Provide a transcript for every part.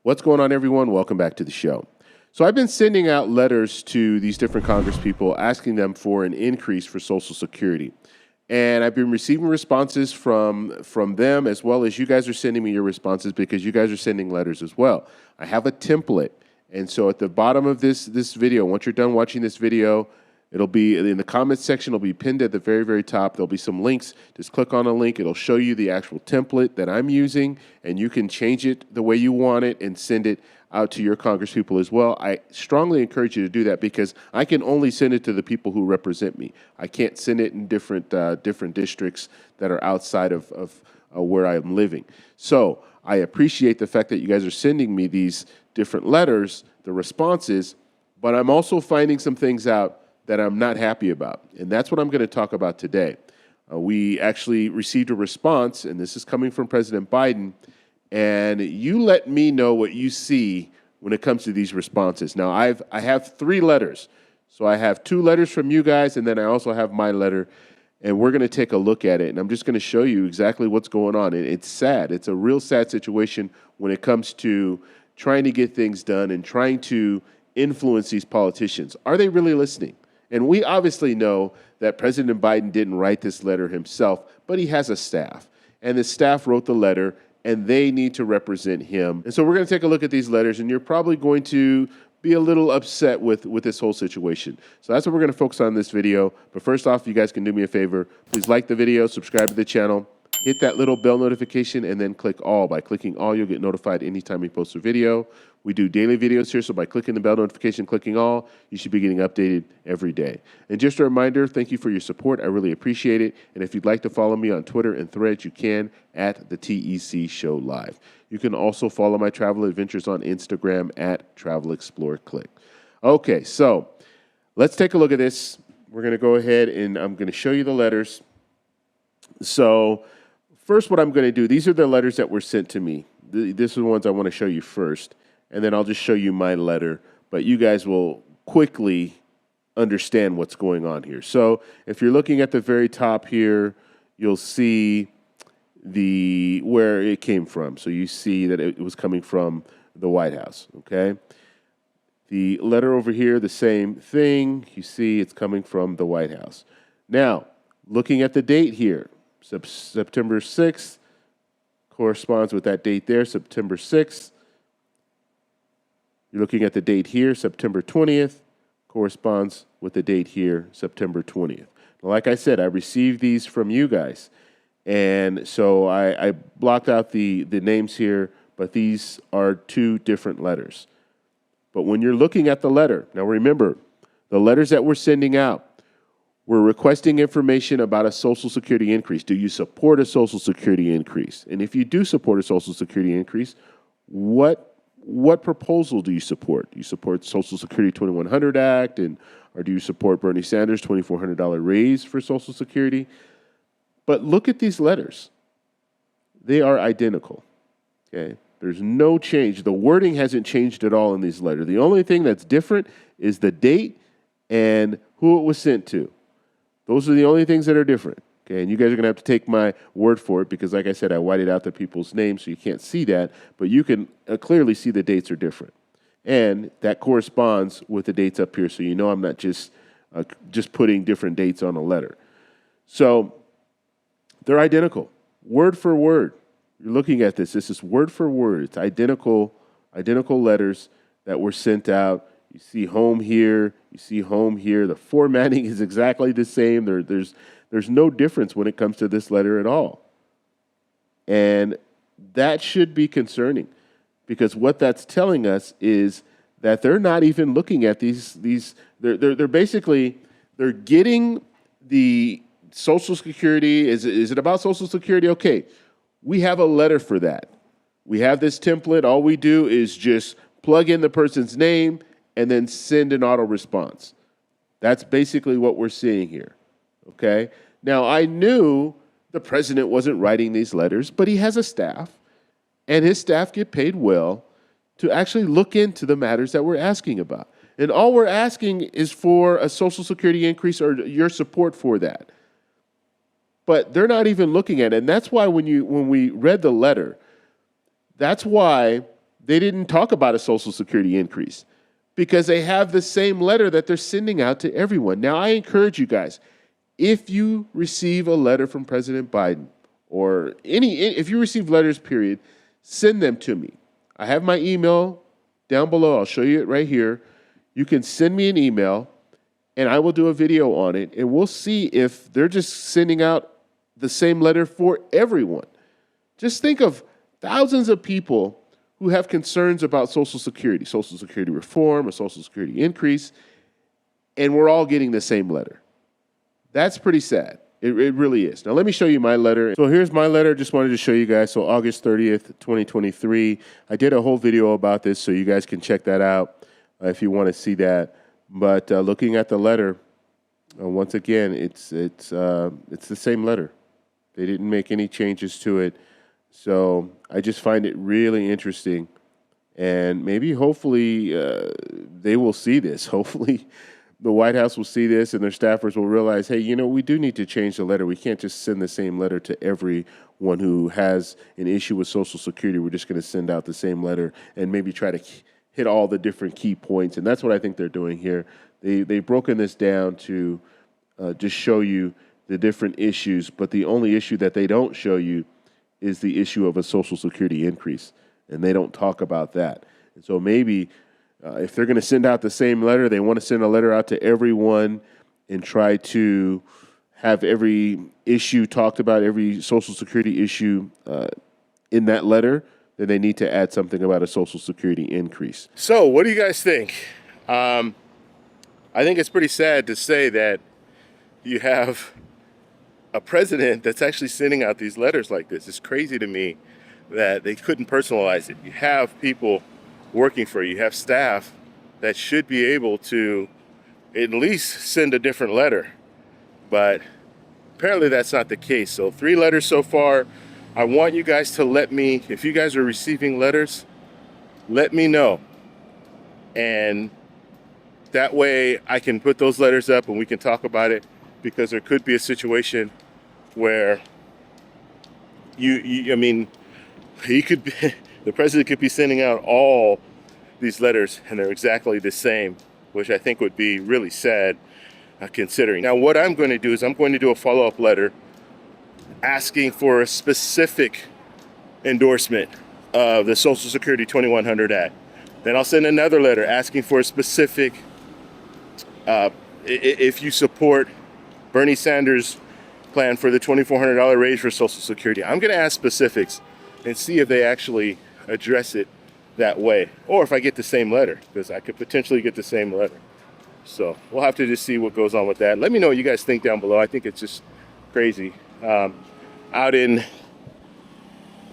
What's going on, everyone? Welcome back to the show. So I've been sending out letters to these different Congress people asking them for an increase for Social Security. And I've been receiving responses from them, as well as you guys are sending me your responses because you guys are sending letters as well. I have a template. And so at the bottom of this video, once you're done watching this video, it'll be in the comments section. It'll be pinned at the very, very top. There'll be some links. Just click on a link. It'll show you the actual template that I'm using, and you can change it the way you want it and send it out to your Congress people as well. I strongly encourage you to do that because I can only send it to the people who represent me. I can't send it in different districts that are outside of where I'm living. So I appreciate the fact that you guys are sending me these different letters, the responses, but I'm also finding some things out that I'm not happy about. And that's what I'm going to talk about today. We actually received a response, and this is coming from President Biden, and you let me know what you see when it comes to these responses. Now, I have 3 letters. So I have 2 letters from you guys, and then I also have my letter, and we're going to take a look at it. And I'm just going to show you exactly what's going on. It's sad. It's a real sad situation when it comes to trying to get things done and trying to influence these politicians. Are they really listening? And we obviously know that President Biden didn't write this letter himself, but he has a staff. And the staff wrote the letter, and they need to represent him. And so we're going to take a look at these letters, and you're probably going to be a little upset with this whole situation. So that's what we're going to focus on in this video. But first off, you guys can do me a favor. Please like the video, subscribe to the channel, hit that little bell notification, and then click all. By clicking all, you'll get notified anytime we post a video. We do daily videos here, so by clicking the bell notification, clicking all, you should be getting updated every day. And just a reminder, thank you for your support. I really appreciate it. And if you'd like to follow me on Twitter and Threads, you can at the TEC Show Live. You can also follow my travel adventures on Instagram at Travel Explore Click. Okay, so let's take a look at this. We're going to go ahead and I'm going to show you the letters. So first, what I'm going to do, these are the letters that were sent to me. These are the ones I want to show you first. And then I'll just show you my letter, but you guys will quickly understand what's going on here. So if you're looking at the very top here, you'll see where it came from. So you see that it was coming from the White House, okay? The letter over here, the same thing. You see it's coming from the White House. Now, looking at the date here, September 6th corresponds with that date there, September 6th. You're looking at the date here, September 20th, corresponds with the date here, September 20th. Now, like I said, I received these from you guys, and so I blocked out the names here, but these are 2 different letters. But when you're looking at the letter, now remember, the letters that we're sending out, we're requesting information about a Social Security increase. Do you support a Social Security increase? And if you do support a Social Security increase, what proposal do you support? Do you support Social Security 2100 Act, or do you support Bernie Sanders' $2,400 raise for Social Security? But look at these letters. They are identical, okay? There's no change. The wording hasn't changed at all in these letters. The only thing that's different is the date and who it was sent to. Those are the only things that are different. Okay, and you guys are going to have to take my word for it because, like I said, I whited out the people's names, so you can't see that, but you can clearly see the dates are different. And that corresponds with the dates up here, so you know I'm not just putting different dates on a letter. So they're identical, word for word. You're looking at this. This is word for word. It's identical letters that were sent out. You see home here. You see home here. The formatting is exactly the same. There's no difference when it comes to this letter at all. And that should be concerning because what that's telling us is that they're not even looking at these they're basically, they're getting the Social Security. Is it about Social Security? Okay, we have a letter for that. We have this template. All we do is just plug in the person's name and then send an auto response. That's basically what we're seeing here. Okay. Now, I knew the president wasn't writing these letters, but he has a staff, and his staff get paid well to actually look into the matters that we're asking about. And all we're asking is for a Social Security increase or your support for that. But they're not even looking at it. And that's why when we read the letter, that's why they didn't talk about a Social Security increase because they have the same letter that they're sending out to everyone. Now, I encourage you guys, if you receive a letter from President Biden or if you receive letters, period, send them to me. I have my email down below. I'll show you it right here. You can send me an email and I will do a video on it, and we'll see if they're just sending out the same letter for everyone. Just think of thousands of people who have concerns about Social Security reform, or Social Security increase, and we're all getting the same letter. That's pretty sad. It really is. Now, let me show you my letter. So here's my letter. Just wanted to show you guys. So August 30th, 2023. I did a whole video about this, so you guys can check that out if you want to see that. But looking at the letter, once again, it's the same letter. They didn't make any changes to it. So I just find it really interesting. And maybe, hopefully, they will see this. Hopefully, the White House will see this and their staffers will realize, hey, we do need to change the letter. We can't just send the same letter to everyone who has an issue with Social Security. We're just going to send out the same letter and maybe try to hit all the different key points. And that's what I think they're doing here. They've broken this down to just show you the different issues, but the only issue that they don't show you is the issue of a Social Security increase, and they don't talk about that. And so maybe if they're going to send out the same letter, they want to send a letter out to everyone and try to have every issue talked about, every Social Security issue in that letter, then they need to add something about a Social Security increase. So what do you guys think? I think it's pretty sad to say that you have a president that's actually sending out these letters like this. It's crazy to me that they couldn't personalize it. You have people working for you. You have staff that should be able to at least send a different letter. But apparently that's not the case. So 3 letters so far. I want you guys to let me, if you guys are receiving letters, let me know. And that way I can put those letters up and we can talk about it, because there could be a situation where the president could be sending out all these letters and they're exactly the same, which I think would be really sad considering. Now, what I'm going to do is I'm going to do a follow-up letter asking for a specific endorsement of the Social Security 2100 Act. Then I'll send another letter asking for a specific, if you support Bernie Sanders' plan for the $2,400 raise for Social Security. I'm going to ask specifics and see if they actually address it that way, or if I get the same letter, because I could potentially get the same letter. So we'll have to just see what goes on with that. Let me know what you guys think down below. I think it's just crazy. Out in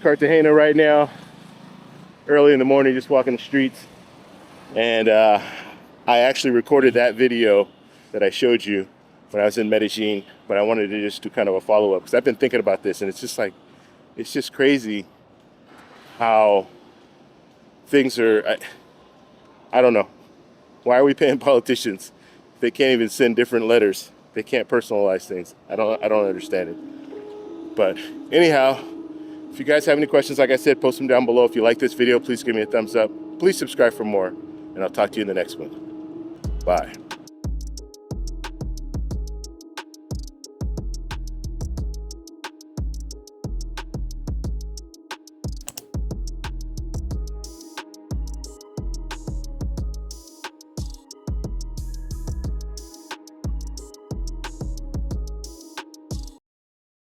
Cartagena right now, early in the morning, just walking the streets, and I actually recorded that video that I showed you when I was in Medellin, but I wanted to just do kind of a follow-up, because I've been thinking about this, and it's just crazy how things are, I don't know. Why are we paying politicians? They can't even send different letters. They can't personalize things. I don't understand it. But anyhow, if you guys have any questions, like I said, post them down below. If you like this video, please give me a thumbs up. Please subscribe for more, and I'll talk to you in the next one. Bye.